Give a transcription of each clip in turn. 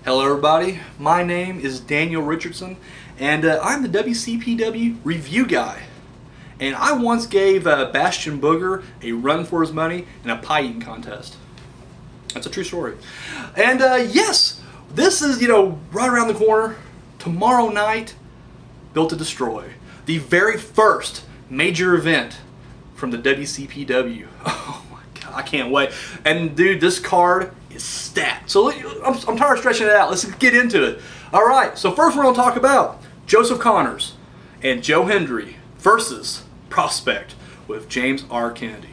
Hello everybody, my name is Daniel Richardson and I'm the WCPW review guy. And I once gave Bastion Booger a run for his money in a pie eating contest. That's a true story. And yes, this is, right around the corner. Tomorrow night, Built to Destroy. The very first major event from the WCPW. Oh my God, I can't wait. And dude, this card is stacked. So I'm tired of stretching it out. Let's get into it. All right, so first we're going to talk about Joseph Connors and Joe Hendry versus Prospect with James R. Kennedy.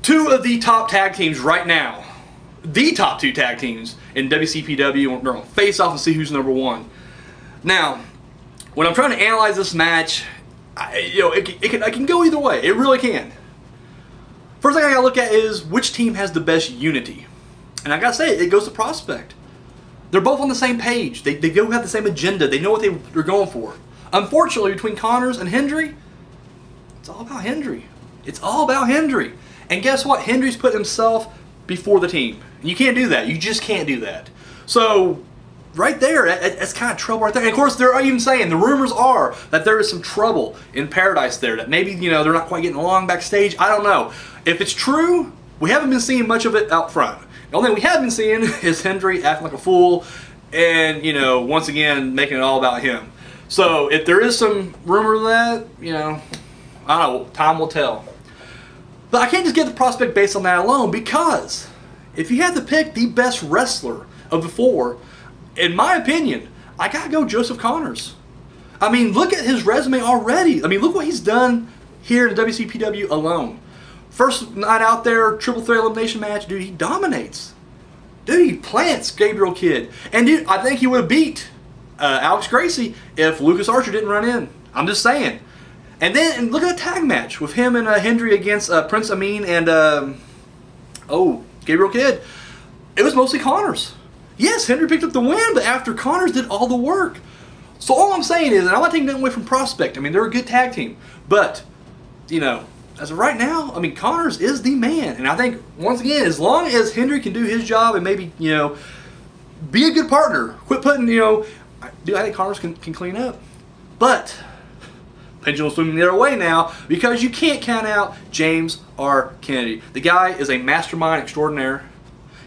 Two of the top tag teams right now. The top two tag teams in WCPW. They're going to face off and see who's number one. Now, when I'm trying to analyze this match, it can go either way. It really can. First thing I gotta look at is which team has the best unity. And I gotta say, it goes to Prospect. They're both on the same page. They both have the same agenda. They know what they're going for. Unfortunately, between Connors and Hendry, it's all about Hendry. It's all about Hendry. And guess what? Hendry's put himself before the team. And you can't do that. You just can't do that. So, right there, that's kind of trouble right there. And of course, they're even saying, the rumors are that there is some trouble in Paradise there. That maybe, they're not quite getting along backstage. I don't know. If it's true, we haven't been seeing much of it out front. The only thing we have been seeing is Hendry acting like a fool and, once again, making it all about him. So if there is some rumor of that, I don't know, time will tell. But I can't just get the Prospect based on that alone, because if you had to pick the best wrestler of the four, in my opinion, I gotta go Joseph Connors. I mean, look at his resume already. I mean, look what he's done here in the WCPW alone. First night out there, triple threat elimination match, dude, he dominates. Dude, he plants Gabriel Kidd. And dude, I think he would have beat Alex Gracie if Lucas Archer didn't run in. I'm just saying. And then look at the tag match with him and Hendry against Prince Amin and Gabriel Kidd. It was mostly Connors. Yes, Hendry picked up the win, but after Connors did all the work. So all I'm saying is, and I'm not taking nothing away from Prospect. I mean, they're a good tag team. But, as of right now, I mean, Connors is the man. And I think, once again, as long as Hendry can do his job and maybe, be a good partner. Quit putting, I think Connors can clean up. But pendulum's swinging the other way now, because you can't count out James R. Kennedy. The guy is a mastermind extraordinaire.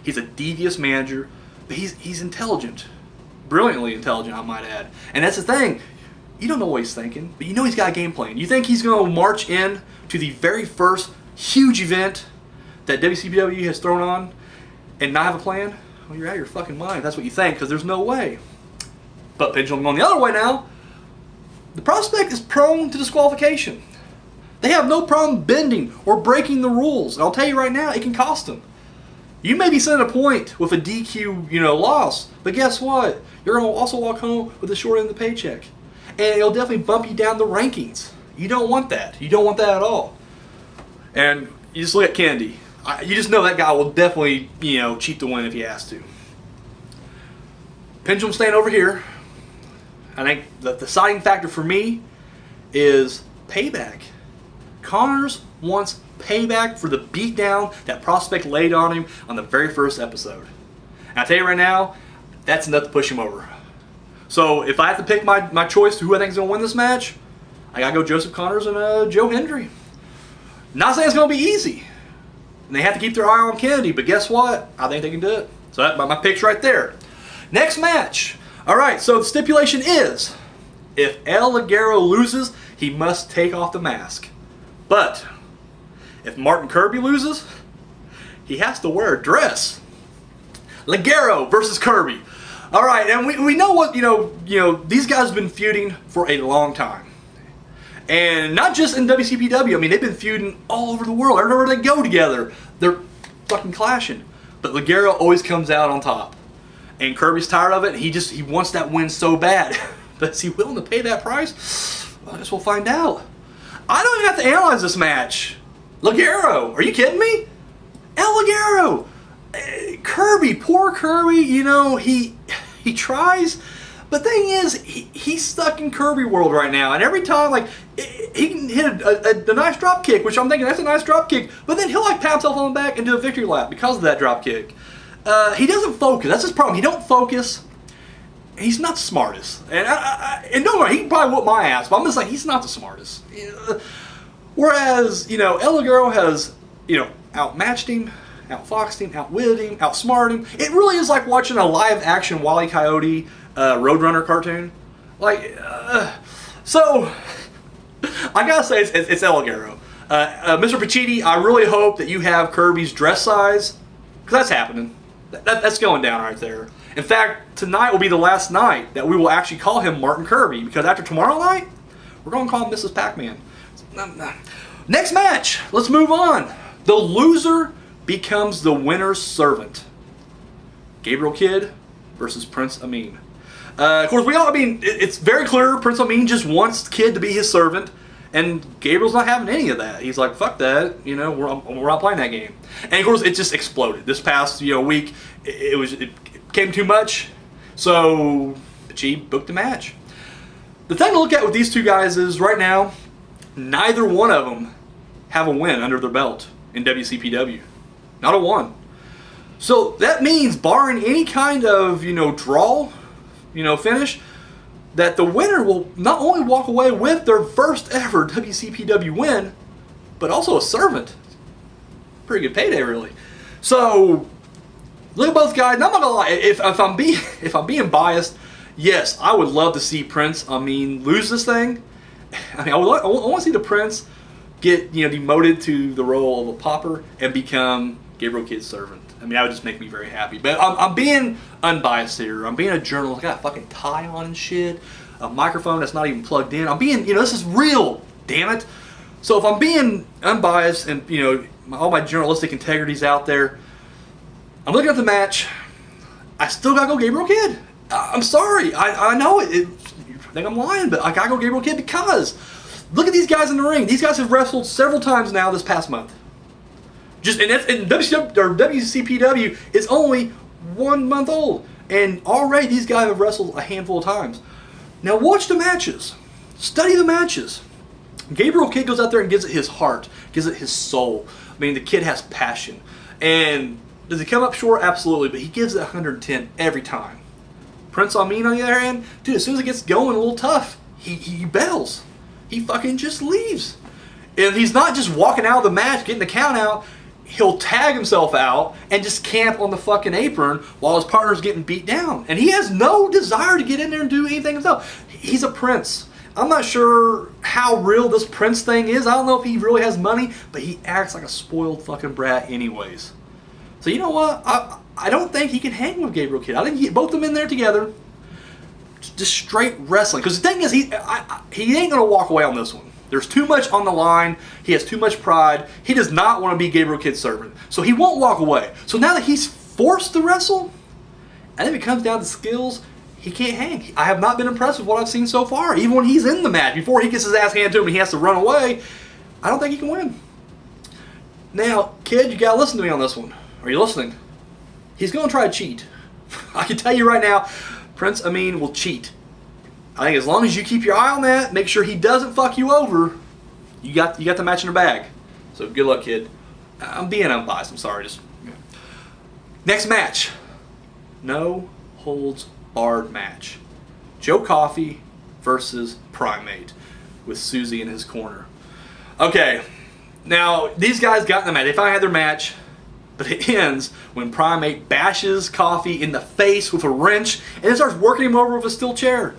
He's a devious manager. But he's intelligent. Brilliantly intelligent, I might add. And that's the thing. You don't know what he's thinking, but you know he's got a game plan. You think he's going to march in to the very first huge event that WCPW has thrown on and not have a plan? Well, you're out of your fucking mind. That's what you think, because there's no way. But pendulum going the other way now. The Prospect is prone to disqualification. They have no problem bending or breaking the rules. And I'll tell you right now, it can cost them. You may be sending a point with a DQ, loss, but guess what? You're going to also walk home with a short end of the paycheck. And it'll definitely bump you down the rankings. You don't want that. You don't want that at all. And you just look at Kennedy. You just know that guy will definitely, cheat the win if he has to. Pendulum staying over here. I think the deciding factor for me is payback. Connors wants payback for the beatdown that Prospect laid on him on the very first episode. And I tell you right now, that's enough to push him over. So if I have to pick my choice to who I think is going to win this match, I got to go Joseph Connors and Joe Hendry. Not saying it's going to be easy. And they have to keep their eye on Kennedy, but guess what? I think they can do it. So that's my pick's right there. Next match. All right, so the stipulation is, if El Leggero loses, he must take off the mask. But if Martin Kirby loses, he has to wear a dress. Leggero versus Kirby. All right, and we know what, these guys have been feuding for a long time. And not just in WCPW. I mean, they've been feuding all over the world. Everywhere they go together, they're fucking clashing. But Leggero always comes out on top. And Kirby's tired of it. He wants that win so bad. But is he willing to pay that price? Well, I guess we'll find out. I don't even have to analyze this match. Leggero, are you kidding me? El Leggero, Kirby, poor Kirby. He tries, but the thing is, he's stuck in Kirby world right now. And every time, he can hit a nice drop kick, which I'm thinking that's a nice drop kick. But then he'll pat himself on the back and do a victory lap because of that drop kick. He doesn't focus. That's his problem. He don't focus. He's not the smartest. And don't worry, he can probably whoop my ass, but I'm just like, he's not the smartest. Whereas, El Leggero has, outmatched him, outfoxed him, outwitted him, outsmarted him. It really is like watching a live-action Wile E. Coyote Roadrunner cartoon. So, I gotta say, it's El Leggero. Mr. Pacitti, I really hope that you have Kirby's dress size, because that's happening. That's going down right there. In fact, tonight will be the last night that we will actually call him Martin Kirby, because after tomorrow night, we're going to call him Mrs. Pac-Man. Next match, let's move on. The loser becomes the winner's servant. Gabriel Kidd versus Prince Amin. Of course, it's very clear Prince Amin just wants Kidd to be his servant, and Gabriel's not having any of that. He's like, fuck that, we're not playing that game. And of course, it just exploded. This past week, it came too much, so Pacitti booked the match. The thing to look at with these two guys is, right now, neither one of them have a win under their belt in WCPW. Not a one. So that means, barring any kind of, draw, finish, that the winner will not only walk away with their first ever WCPW win, but also a servant. Pretty good payday, really. So, look at both guys. And I'm not gonna lie, if I'm being biased, yes, I would love to see Prince lose this thing. I want to see the Prince get demoted to the role of a pauper and become Gabriel Kidd's servant. That would just make me very happy. But I'm being unbiased here. I'm being a journalist. I got a fucking tie on and shit. A microphone that's not even plugged in. I'm being, this is real, damn it. So if I'm being unbiased and, all my journalistic integrity's out there, I'm looking at the match. I still gotta go Gabriel Kidd. I'm sorry. I know it. You think I'm lying, but I gotta go Gabriel Kidd because look at these guys in the ring. These guys have wrestled several times now this past month. And WCPW is only 1 month old, and already these guys have wrestled a handful of times. Now watch the matches. Study the matches. Gabriel Kidd goes out there and gives it his heart, gives it his soul. The kid has passion. And does he come up short? Absolutely, but he gives it 110 every time. Prince Amin, on the other hand, dude, as soon as it gets going a little tough, he bails. He fucking just leaves. And he's not just walking out of the match, getting the count out. He'll tag himself out and just camp on the fucking apron while his partner's getting beat down. And he has no desire to get in there and do anything himself. He's a prince. I'm not sure how real this prince thing is. I don't know if he really has money, but he acts like a spoiled fucking brat anyways. So you know what? I don't think he can hang with Gabriel Kidd. I think he get both of them in there together. Just straight wrestling. Because the thing is, he ain't going to walk away on this one. There's too much on the line. He has too much pride. He does not want to be Gabriel Kidd's servant. So he won't walk away. So now that he's forced to wrestle, and if it comes down to skills, he can't hang. I have not been impressed with what I've seen so far. Even when he's in the match, before he gets his ass handed to him and he has to run away, I don't think he can win. Now, kid, you got to listen to me on this one. Are you listening? He's going to try to cheat. I can tell you right now, Prince Amin will cheat. I think as long as you keep your eye on that, make sure he doesn't fuck you over, you got the match in the bag. So good luck, kid. I'm being unbiased. I'm sorry. Next match, no holds barred match. Joe Coffey versus Primate with Susie in his corner. Okay, now these guys got in the match. They finally had their match, but it ends when Primate bashes Coffey in the face with a wrench and then starts working him over with a steel chair.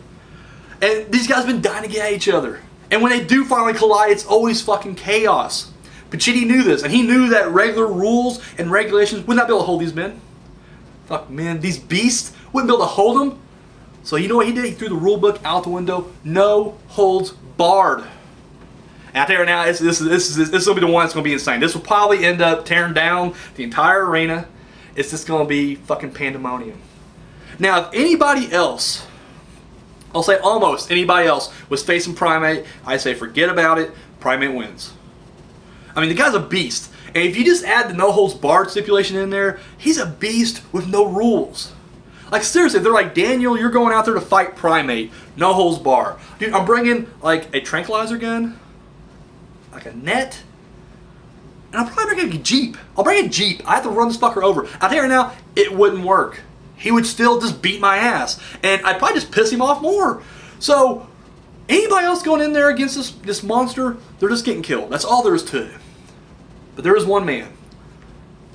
And these guys have been dying to get at each other. And when they do finally collide, it's always fucking chaos. Pacitti knew this, and he knew that regular rules and regulations would not be able to hold these men. Fuck, man, these beasts wouldn't be able to hold them. So you know what he did? He threw the rule book out the window. No holds barred. And I tell you right now, this will be the one that's going to be insane. This will probably end up tearing down the entire arena. It's just going to be fucking pandemonium. Now, if anybody else, I'll say almost anybody else, was facing Primate, I say forget about it. Primate wins. The guy's a beast. And if you just add the no holds barred stipulation in there, he's a beast with no rules. Like seriously, they're like, Daniel, you're going out there to fight Primate. No holds barred. Dude, I'm bringing like a tranquilizer gun, like a net, and I'll probably bring a Jeep. I'll bring a Jeep. I have to run this fucker over. I'll tell you right now, it wouldn't work. He would still just beat my ass, and I'd probably just piss him off more. So anybody else going in there against this monster, they're just getting killed. That's all there is to it. But there is one man.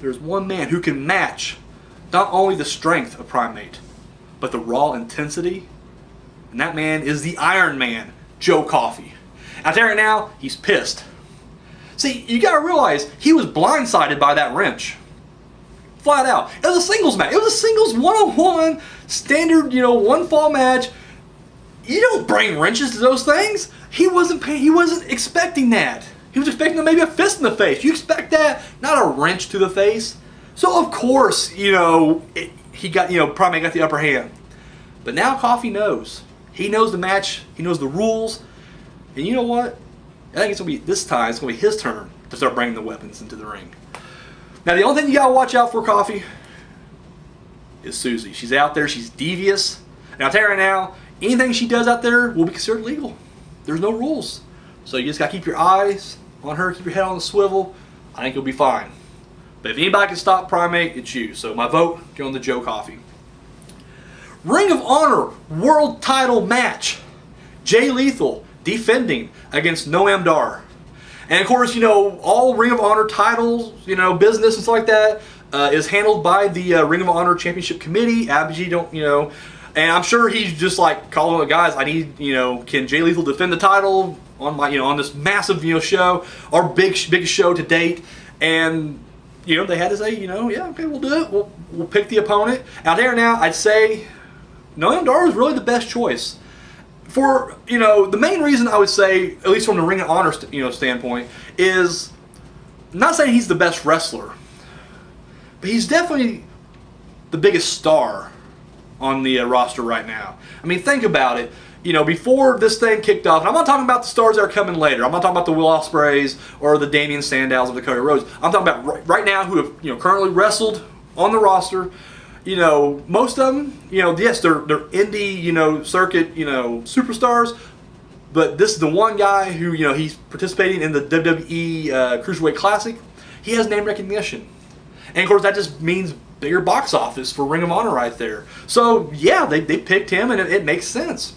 There's one man who can match not only the strength of Primate, but the raw intensity. And that man is the Iron Man, Joe Coffey. Out there right now, he's pissed. See, you gotta realize he was blindsided by that wrench. Flat out. It was a singles match. It was a singles one-on-one, standard, one fall match. You don't bring wrenches to those things. He wasn't expecting that. He was expecting maybe a fist in the face. You expect that, not a wrench to the face. So of course, he got, Primate got the upper hand. But now Coffey knows. He knows the match. He knows the rules. And you know what? I think it's this time it's gonna be his turn to start bringing the weapons into the ring. Now the only thing you gotta watch out for, Coffey, is Susie. She's out there. She's devious. And I'll tell you right now, anything she does out there will be considered legal. There's no rules. So you just gotta keep your eyes on her, keep your head on the swivel. I think you'll be fine. But if anybody can stop Primate, it's you. So my vote, going to Joe Coffey. Ring of Honor World Title match. Jay Lethal defending against Noam Dar. And of course, all Ring of Honor titles, business and stuff like that is handled by the Ring of Honor Championship Committee. Abji and I'm sure he's just like calling the guys, I need, can Jay Lethal defend the title on my, on this massive, show, our biggest show to date. And, they had to say, yeah, okay, we'll do it. We'll pick the opponent. Out there now, I'd say Noam Dar is really the best choice. For, the main reason I would say, at least from the Ring of Honor, standpoint, is I'm not saying he's the best wrestler, but he's definitely the biggest star on the roster right now. I mean, think about it. Before this thing kicked off, and I'm not talking about the stars that are coming later. I'm not talking about the Will Ospreays or the Damian Sandows or the Cody Rhodes. I'm talking about right now who have currently wrestled on the roster. Most of them, yes, they're indie, circuit, superstars. But this is the one guy who, he's participating in the WWE Cruiserweight Classic. He has name recognition. And of course, that just means bigger box office for Ring of Honor right there. So, yeah, they picked him, and it makes sense.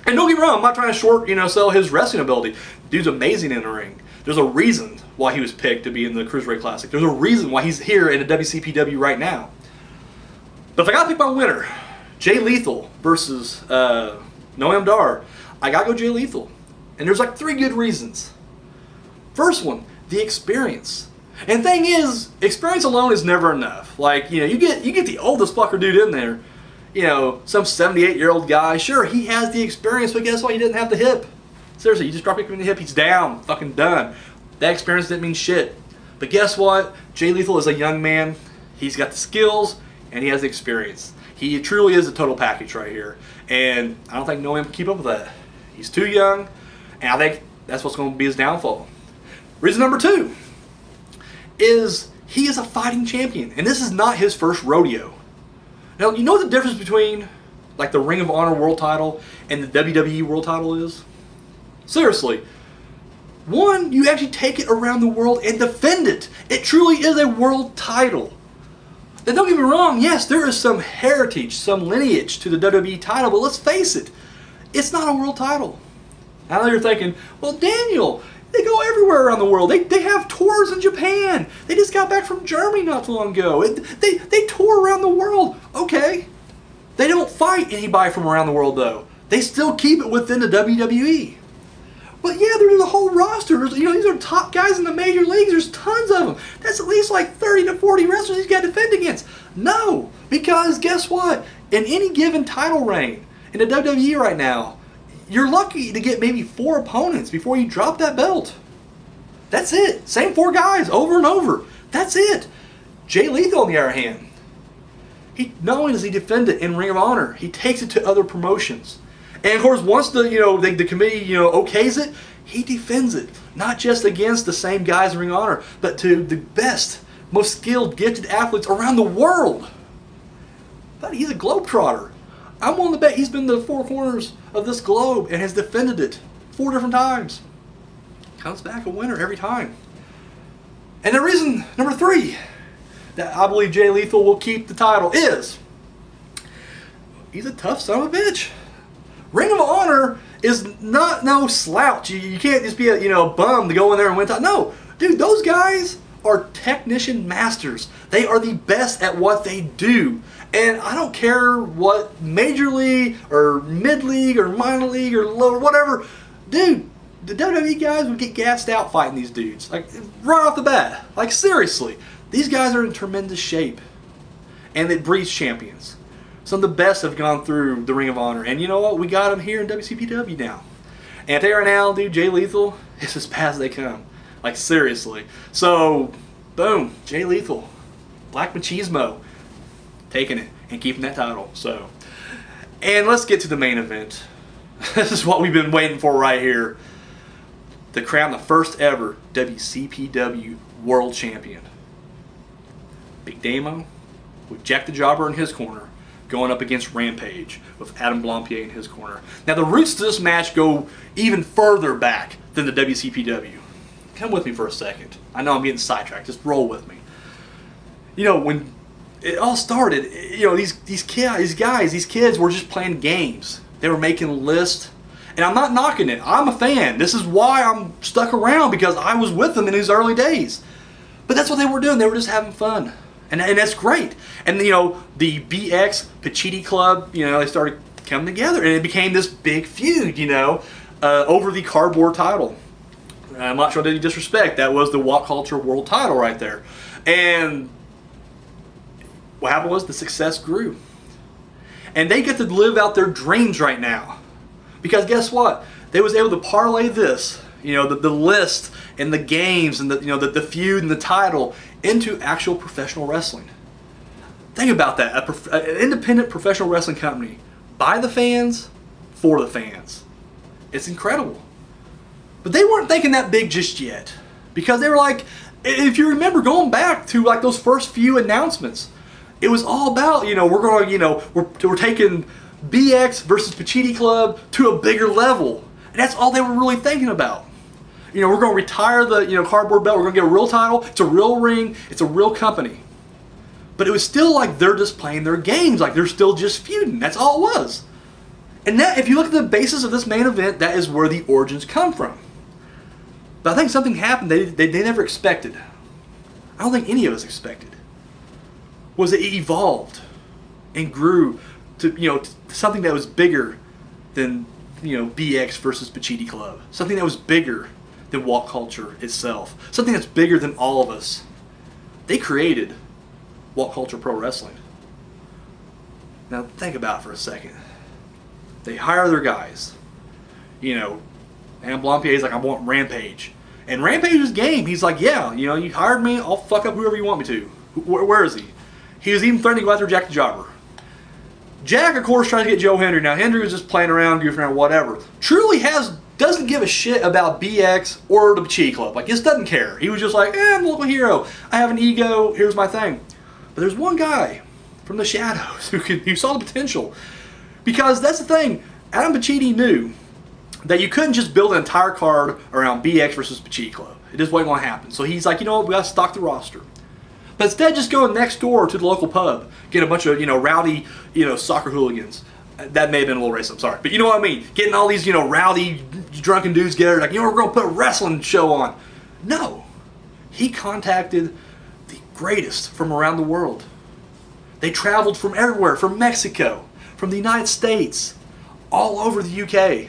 And don't get me wrong, I'm not trying to sell his wrestling ability. Dude's amazing in the ring. There's a reason why he was picked to be in the Cruiserweight Classic. There's a reason why he's here in the WCPW right now. But if I gotta pick my winner, Jay Lethal versus Noam Dar, I gotta go Jay Lethal. And there's like 3 good reasons. First one, the experience. And the thing is, experience alone is never enough. Like, you get the oldest fucker dude in there, some 78-year-old guy. Sure, he has the experience, but guess what? He didn't have the hip. Seriously, you just drop him in the hip, he's down, fucking done. That experience didn't mean shit. But guess what? Jay Lethal is a young man. He's got the skills, and he has the experience. He truly is a total package right here. And I don't think Noam can keep up with that. He's too young, and I think that's what's going to be his downfall. Reason number 2 is he is a fighting champion, and this is not his first rodeo. Now, you know what the difference between like the Ring of Honor World Title and the WWE World Title is? Seriously. One, you actually take it around the world and defend it. It truly is a world title. Now, don't get me wrong, yes, there is some heritage, some lineage to the WWE title, but let's face it, it's not a world title. Now you're thinking, well, Daniel, they go everywhere around the world. They have tours in Japan. They just got back from Germany not too long ago. They tour around the world. Okay. They don't fight anybody from around the world, though. They still keep it within the WWE. But yeah, there's a whole roster. These are top guys in the major leagues. There's tons of them. That's at least like 30 to 40 wrestlers he's got to defend against. No, because guess what? In any given title reign in the WWE right now, you're lucky to get maybe 4 opponents before you drop that belt. That's it. Same 4 guys over and over. That's it. Jay Lethal, on the other hand, not only does he defend it in Ring of Honor, he takes it to other promotions. And of course, once the committee okays it, he defends it, not just against the same guys in Ring of Honor, but to the best, most skilled, gifted athletes around the world. But he's a globetrotter. I'm willing to bet he's been to the 4 corners of this globe and has defended it 4 different times. Comes back a winner every time. And the reason, number 3, that I believe Jay Lethal will keep the title is he's a tough son of a bitch. Ring of Honor is not no slouch. You can't just be a bum to go in there and win title. No, dude, those guys are technician masters. They are the best at what they do. And I don't care what major league or mid league or minor league or lower, whatever, dude, the WWE guys would get gassed out fighting these dudes. Like, right off the bat. Like, seriously. These guys are in tremendous shape. And it breeds champions. Some of the best have gone through the Ring of Honor. And you know what? We got them here in WCPW now. And there right now, dude, Jay Lethal is as fast as they come. Like, seriously. So, boom, Jay Lethal. Black Machismo. Taking it and keeping that title. So, and let's get to the main event. This is what we've been waiting for right here. To crown the first ever WCPW World Champion. Big Damo with Jack the Jobber in his corner going up against Rampage with Adam Blampied in his corner. Now the roots to this match go even further back than the WCPW. Come with me for a second. I know I'm getting sidetracked. Just roll with me. You know, when it all started, these kids were just playing games. They were making lists. And I'm not knocking it. I'm a fan. This is why I'm stuck around, because I was with them in his early days. But that's what they were doing. They were just having fun. And that's great. And, the BX Pacitti Club, they started coming together. And it became this big feud, over the cardboard title. I'm not showing any disrespect. That was the What Culture World title right there. And what happened was the success grew. And they get to live out their dreams right now. Because guess what? They was able to parlay this, the list and the games and the feud and the title into actual professional wrestling. Think about that. An independent professional wrestling company by the fans, for the fans. It's incredible. But they weren't thinking that big just yet. Because they were like, if you remember going back to like those first few announcements, it was all about, we're going to, we're taking BX versus Pacitti Club to a bigger level. And that's all they were really thinking about. We're going to retire the cardboard belt. We're going to get a real title. It's a real ring. It's a real company. But it was still like they're just playing their games. Like they're still just feuding. That's all it was. And that, if you look at the basis of this main event, that is where the origins come from. But I think something happened they never expected. I don't think any of us expected. Was that it evolved and grew to something that was bigger than BX versus Pacitti Club. Something that was bigger than What Culture itself. Something that's bigger than all of us. They created What Culture Pro Wrestling. Now think about it for a second. They hire their guys. Adam Blampied is like, I want Rampage. And Rampage is game. He's like, yeah, you hired me, I'll fuck up whoever you want me to. Where is he? He was even threatening to go after Jack the Jobber. Jack, of course, trying to get Joe Hendry. Now, Hendry was just playing around, goofing around, whatever. Truly doesn't give a shit about BX or the Pacitti Club. Like, just doesn't care. He was just like, I'm a local hero. I have an ego. Here's my thing. But there's one guy from the shadows who saw the potential. Because that's the thing. Adam Pacitti knew that you couldn't just build an entire card around BX versus Pacitti Club. It just wasn't going to happen. So he's like, we got to stock the roster. But instead, just going next door to the local pub, get a bunch of rowdy soccer hooligans. That may have been a little racist. I'm sorry, but you know what I mean. Getting all these rowdy drunken dudes together, like we're going to put a wrestling show on. No, he contacted the greatest from around the world. They traveled from everywhere, from Mexico, from the United States, all over the UK.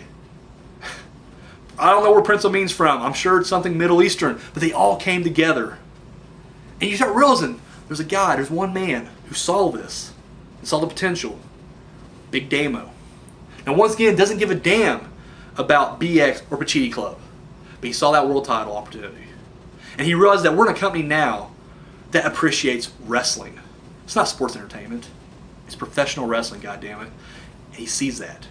I don't know where Prince Amin's from. I'm sure it's something Middle Eastern, but they all came together. And you start realizing there's one man who saw this and saw the potential. Big Damo. Now, once again, doesn't give a damn about BX or Pacitti Club, but he saw that world title opportunity. And he realized that we're in a company now that appreciates wrestling. It's not sports entertainment. It's professional wrestling, goddammit. And he sees that.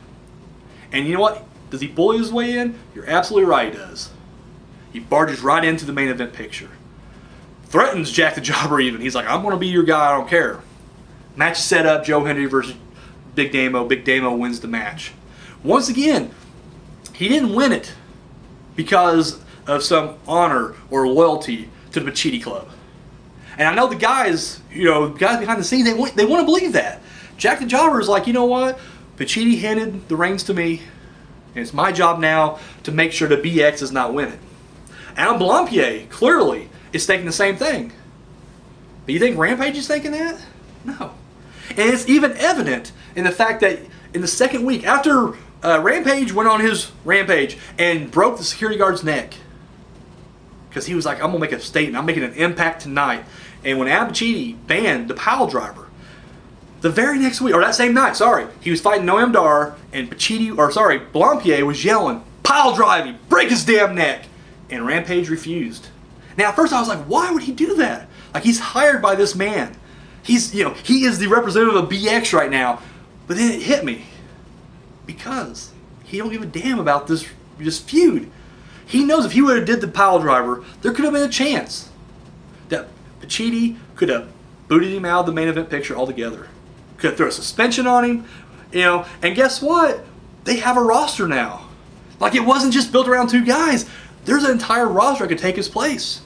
And you know what? Does he bully his way in? You're absolutely right, he does. He barges right into the main event picture. Threatens Jack the Jobber even. He's like, I'm going to be your guy, I don't care. Match is set up, Joe Hendry versus Big Damo. Big Damo wins the match. Once again, he didn't win it because of some honor or loyalty to the Pacitti Club. And I know the guys, guys behind the scenes, they want to believe that. Jack the Jobber is like, you know what? Pacitti handed the reins to me, and it's my job now to make sure the BX is not winning. Adam Blampied, clearly, is thinking the same thing. But you think Rampage is thinking that? No. And it's even evident in the fact that in the second week, after Rampage went on his rampage and broke the security guard's neck, because he was like, I'm going to make a statement. I'm making an impact tonight. And when Adam Pacitti banned the pile driver, the very next week, or that same night, he was fighting Noam Dar, and Blampied was yelling, pile driving, break his damn neck. And Rampage refused. Now, at first I was like, why would he do that? Like, he's hired by this man. He is the representative of BX right now. But then it hit me. Because he don't give a damn about this feud. He knows if he would have did the pile driver, there could have been a chance that Pacitti could have booted him out of the main event picture altogether. Could have thrown a suspension on him, and guess what? They have a roster now. Like, it wasn't just built around two guys. There's an entire roster that could take his place.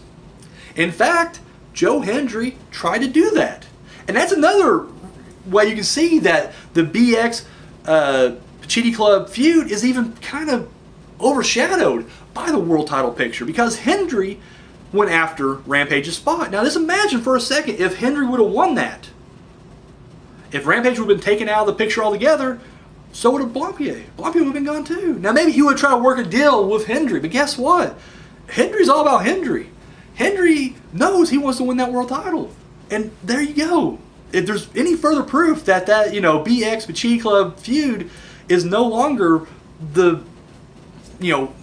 In fact, Joe Hendry tried to do that. And that's another way you can see that the BX Pacitti Club feud is even kind of overshadowed by the world title picture, because Hendry went after Rampage's spot. Now, just imagine for a second if Hendry would have won that. If Rampage would have been taken out of the picture altogether, so would have Blampied. Blampied would have been gone too. Now, maybe he would try to work a deal with Hendry, but guess what? Hendry's all about Hendry. Hendry knows he wants to win that world title. And there you go. If there's any further proof that BX Pacitti Club feud is no longer the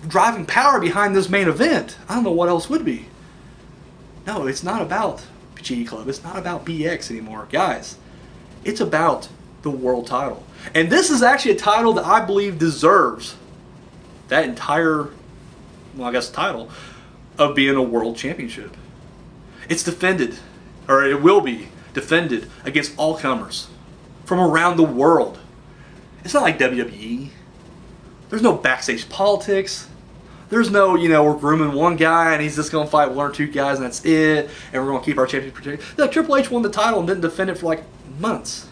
driving power behind this main event, I don't know what else would be. No, it's not about Pacitti Club. It's not about BX anymore. Guys, it's about the world title. And this is actually a title that I believe deserves that entire, title of being a world championship. It's defended, or it will be defended against all comers from around the world. It's not like WWE. There's no backstage politics. There's no, we're grooming one guy and he's just going to fight one or two guys and that's it, and we're going to keep our championship protected. Like, Triple H won the title and didn't defend it for like months.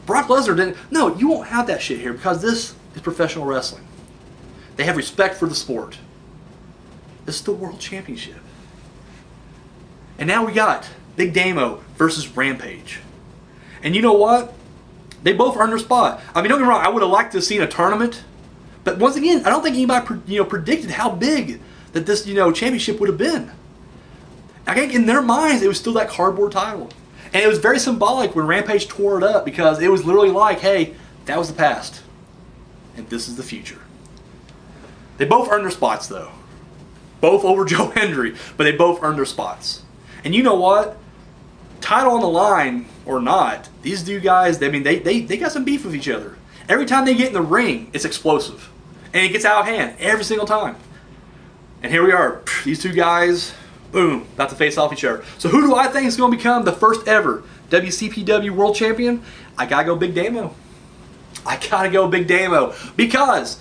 Brock Lesnar didn't. No, you won't have that shit here, because this is professional wrestling. They have respect for the sport. This is the World Championship. And now we got Big Damo versus Rampage. And you know what? They both earned their spot. I mean, don't get me wrong, I would have liked to have seen a tournament. But once again, I don't think anybody predicted how big that this championship would have been. I think in their minds, it was still that cardboard title. And it was very symbolic when Rampage tore it up, because it was literally like, hey, that was the past. And this is the future. They both earned their spots, though. Both over Joe Hendry, but they both earned their spots. And you know what? Title on the line or not, these two guys, they got some beef with each other. Every time they get in the ring, it's explosive. And it gets out of hand every single time. And here we are. These two guys, boom, about to face off each other. So who do I think is going to become the first ever WCPW World Champion? I got to go Big Damo. I got to go Big Damo. Because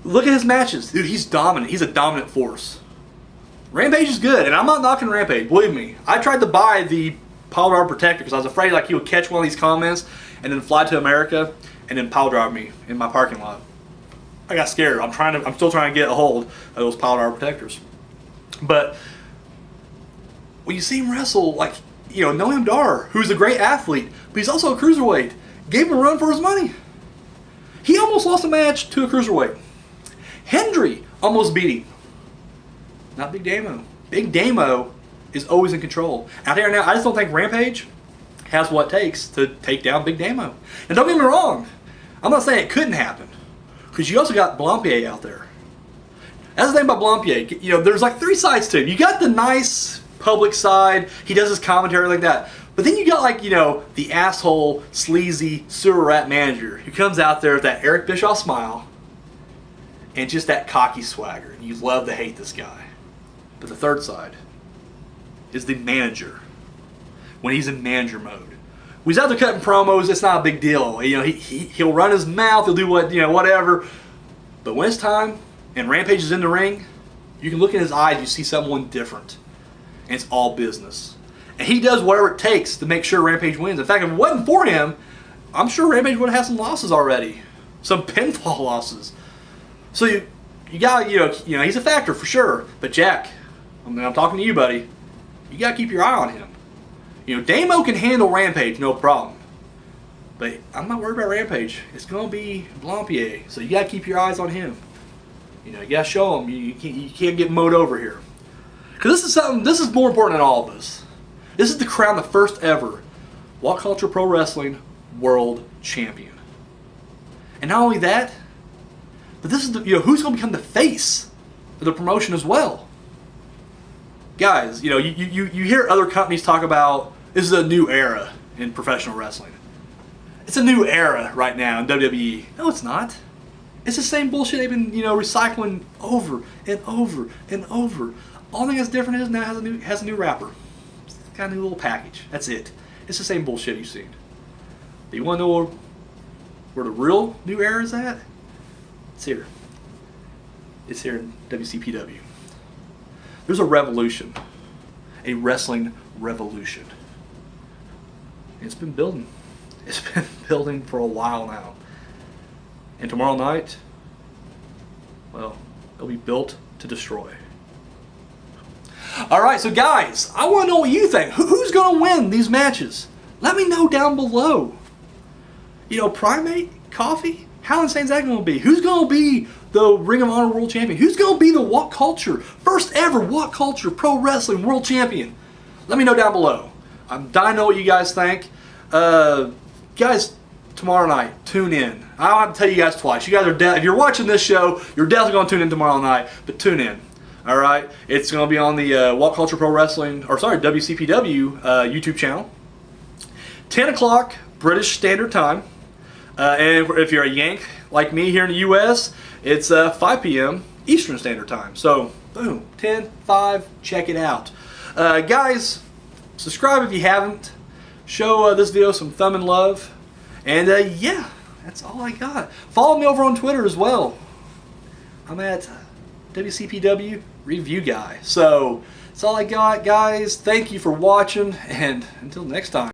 look at his matches. Dude, he's dominant. He's a dominant force. Rampage is good, and I'm not knocking Rampage. Believe me. I tried to buy the pile driver protector because I was afraid he would catch one of these comments and then fly to America and then pile drive me in my parking lot. I got scared. I'm still trying to get a hold of those pile driver protectors. But when you see him wrestle, like, Noam Dar, who's a great athlete, but he's also a cruiserweight, gave him a run for his money. He almost lost a match to a cruiserweight. Hendry almost beat him. Not Big Damo. Big Damo is always in control. Out there now, I just don't think Rampage has what it takes to take down Big Damo. And don't get me wrong, I'm not saying it couldn't happen, because you also got Blampied out there. That's the thing about Blampied. There's like three sides to him. You got the nice public side. He does his commentary like that. But then you got the asshole, sleazy, sewer rat manager who comes out there with that Eric Bischoff smile and just that cocky swagger. You love to hate this guy. But the third side is the manager. When he's in manager mode. When he's out there cutting promos, it's not a big deal. He'll run his mouth, he'll do whatever. But when it's time and Rampage is in the ring, you can look in his eyes, you see someone different. and it's all business. And he does whatever it takes to make sure Rampage wins. In fact, if it wasn't for him, I'm sure Rampage would have had some losses already. Some pinfall losses. So you got, you know, he's a factor for sure. But Jack, I'm talking to you, buddy. You got to keep your eye on him. You know, Damo can handle Rampage, no problem. But I'm not worried about Rampage. It's going to be Blampier. So you got to keep your eyes on him. You know, you got to show him you can't get mowed over here. Because this is more important than all of this. This is to crown the first ever What Culture Pro Wrestling World Champion. And not only that, but this is who's going to become the face of the promotion as well. Guys, you hear other companies talk about this is a new era in professional wrestling. It's a new era right now in WWE. No, it's not. It's the same bullshit they've been recycling over and over and over. All thing that's different is now it has a new wrapper. It's got a new little package. That's it. It's the same bullshit you've seen. But you want to know where the real new era is at? It's here. It's here in WCPW. There's a revolution. A wrestling revolution. It's been building. It's been building for a while now. And tomorrow night, well, it'll be built to destroy. Alright, so guys, I want to know what you think. Who's going to win these matches? Let me know down below. Primate, Coffee, how insane is that going to be? Who's going to be the Ring of Honor World Champion? Who's going to be the What Culture, first ever What Culture Pro Wrestling World Champion? Let me know down below. I'm dying to know what you guys think. Guys, tomorrow night, tune in. I don't have to tell you guys twice. You guys are if you're watching this show, you're definitely going to tune in tomorrow night, but tune in. All right, it's going to be on the What Culture Pro Wrestling, WCPW YouTube channel. 10 o'clock British Standard Time. And if you're a Yank like me here in the U.S., it's 5 p.m. Eastern Standard Time. So, boom, 10, 5, check it out. Guys, subscribe if you haven't. Show this video some thumb and love. And yeah, that's all I got. Follow me over on Twitter as well. I'm at WCPW Review Guy. So, that's all I got, guys. Thank you for watching, and until next time.